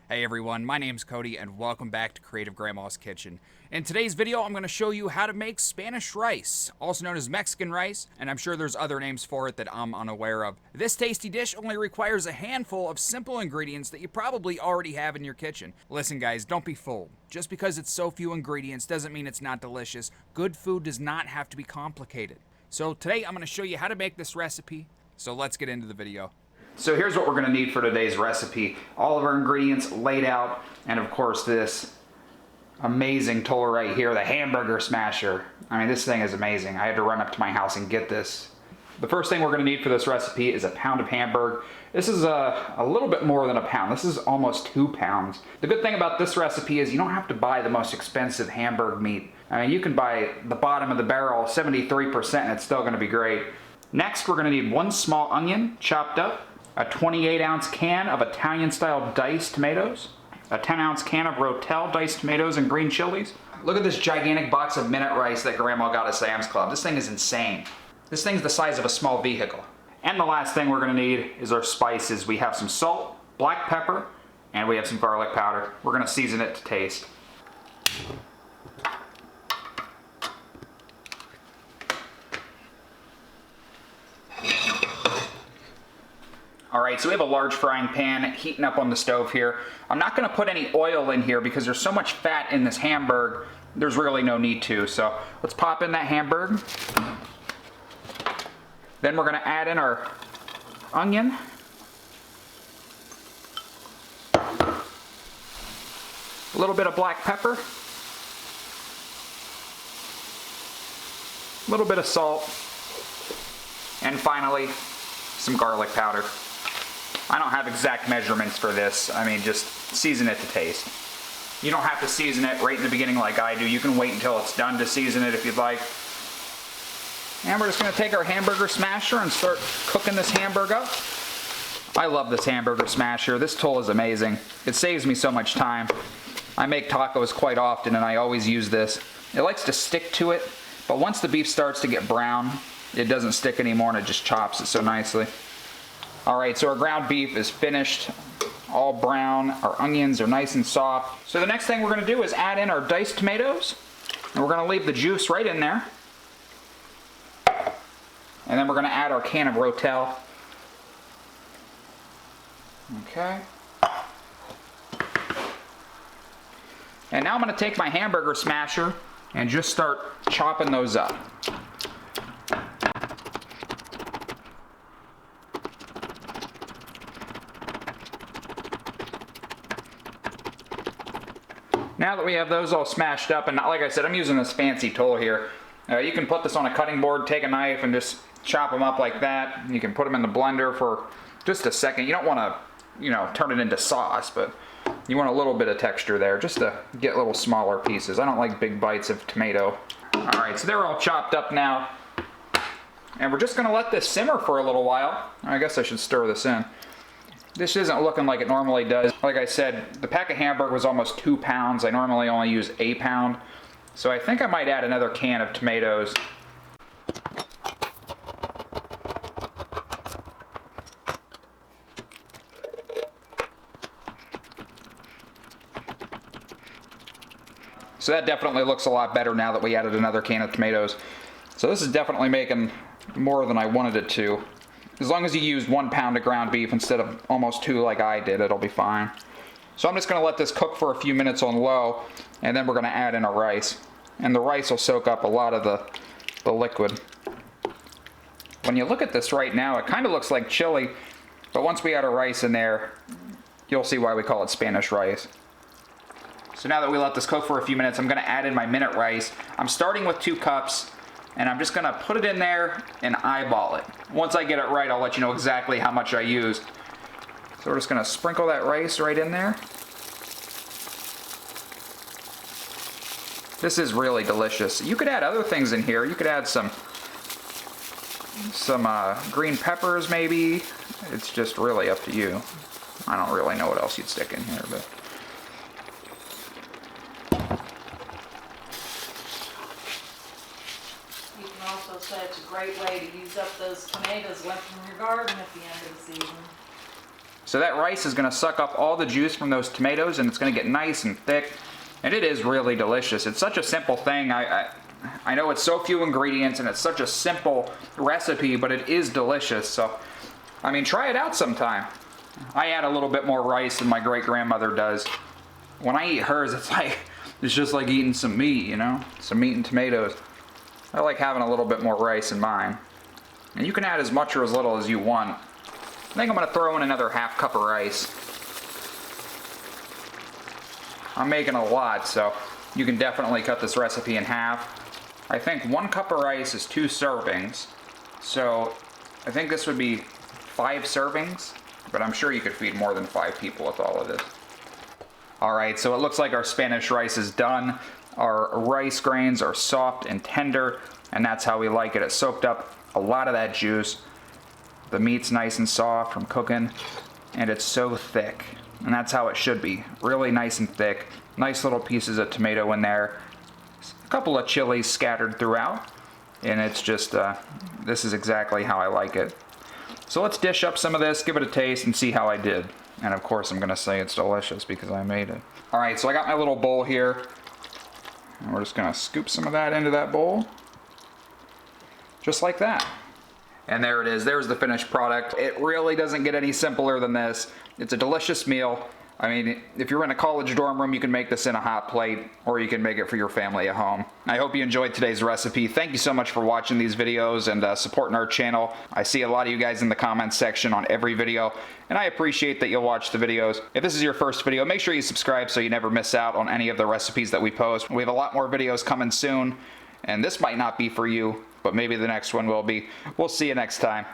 Hey everyone, my name's Cody and welcome back to Creative Grandma's Kitchen. In today's video, I'm going to show you how to make Spanish rice, also known as Mexican rice, and I'm sure there's other names for it that I'm unaware of. This tasty dish only requires a handful of simple ingredients that you probably already have in your kitchen. Listen guys, don't be fooled. Just because it's so few ingredients doesn't mean it's not delicious. Good food does not have to be complicated. So today I'm going to show you how to make this recipe, so let's get into the video. So here's what we're going to need for today's recipe. All of our ingredients laid out, and of course this amazing tool right here, the hamburger smasher. I mean, this thing is amazing. I had to run up to my house and get this. The first thing we're going to need for this recipe is a pound of Hamburg. This is a little bit more than a pound. This is almost 2 pounds. The good thing about this recipe is you don't have to buy the most expensive Hamburg meat. I mean, you can buy the bottom of the barrel, 73%, and it's still going to be great. Next, we're going to need 1 small onion chopped up, a 28-ounce can of Italian-style diced tomatoes, a 10-ounce can of Ro-tel diced tomatoes and green chilies. Look at this gigantic box of minute rice that Grandma got at Sam's Club. This thing is insane. This thing's the size of a small vehicle. And the last thing we're going to need is our spices. We have some salt, black pepper, and we have some garlic powder. We're going to season it to taste. Alright, so we have a large frying pan heating up on the stove here. I'm not going to put any oil in here because there's so much fat in this Hamburg, there's really no need to. So let's pop in that Hamburg. Then we're going to add in our onion. A little bit of black pepper. A little bit of salt. And finally, some garlic powder. I don't have exact measurements for this. I mean, just season it to taste. You don't have to season it right in the beginning like I do. You can wait until it's done to season it if you'd like. And we're just going to take our hamburger smasher and start cooking this Hamburg up. I love this hamburger smasher. This tool is amazing. It saves me so much time. I make tacos quite often and I always use this. It likes to stick to it, but once the beef starts to get brown, it doesn't stick anymore and it just chops it so nicely. Alright, so our ground beef is finished, all brown. Our onions are nice and soft. So the next thing we're going to do is add in our diced tomatoes. And we're going to leave the juice right in there. And then we're going to add our can of Ro-tel. Okay. And now I'm going to take my hamburger smasher and just start chopping those up. Now that we have those all smashed up, and like I said, I'm using this fancy tool here. You can put this on a cutting board, take a knife, and just chop them up like that. You can put them in the blender for just a second. You don't want to, turn it into sauce, but you want a little bit of texture there, just to get little smaller pieces. I don't like big bites of tomato. Alright, so they're all chopped up now. And we're just going to let this simmer for a little while. I guess I should stir this in. This isn't looking like it normally does. Like I said, the pack of Hamburg was almost 2 pounds. I normally only use a pound. So I think I might add another can of tomatoes. So that definitely looks a lot better now that we added another can of tomatoes. So this is definitely making more than I wanted it to. As long as you use 1 pound of ground beef instead of almost 2 like I did, it'll be fine. So I'm just going to let this cook for a few minutes on low, and then we're going to add in our rice. And the rice will soak up a lot of the liquid. When you look at this right now, it kind of looks like chili, but once we add our rice in there, you'll see why we call it Spanish rice. So now that we let this cook for a few minutes, I'm going to add in my minute rice. I'm starting with 2 cups. And I'm just going to put it in there and eyeball it. Once I get it right, I'll let you know exactly how much I used. So we're just going to sprinkle that rice right in there. This is really delicious. You could add other things in here. You could add some green peppers maybe. It's just really up to you. I don't really know what else you'd stick in here, but... So it's a great way to use up those tomatoes left from your garden at the end of the season. So that rice is going to suck up all the juice from those tomatoes, and it's going to get nice and thick. And it is really delicious. It's such a simple thing. I know it's so few ingredients and it's such a simple recipe, but it is delicious. So, I mean, try it out sometime. I add a little bit more rice than my great-grandmother does. When I eat hers, it's just like eating some meat, you know? Some meat and tomatoes. I like having a little bit more rice in mine. And you can add as much or as little as you want. I think I'm going to throw in another half cup of rice. I'm making a lot, so you can definitely cut this recipe in half. I think 1 cup of rice is 2 servings. So I think this would be 5 servings, but I'm sure you could feed more than 5 people with all of this. Alright, so it looks like our Spanish rice is done. Our rice grains are soft and tender, and that's how we like it. It soaked up a lot of that juice. The meat's nice and soft from cooking, and it's so thick. And that's how it should be. Really nice and thick. Nice little pieces of tomato in there. A couple of chilies scattered throughout. And it's just, this is exactly how I like it. So let's dish up some of this, give it a taste, and see how I did. And of course I'm going to say it's delicious because I made it. Alright, so I got my little bowl here. And we're just going to scoop some of that into that bowl. Just like that. And there it is. There's the finished product. It really doesn't get any simpler than this. It's a delicious meal. I mean, if you're in a college dorm room, you can make this in a hot plate, or you can make it for your family at home. I hope you enjoyed today's recipe. Thank you so much for watching these videos and supporting our channel. I see a lot of you guys in the comments section on every video, and I appreciate that you'll watch the videos. If this is your first video, make sure you subscribe so you never miss out on any of the recipes that we post. We have a lot more videos coming soon, and this might not be for you, but maybe the next one will be. We'll see you next time.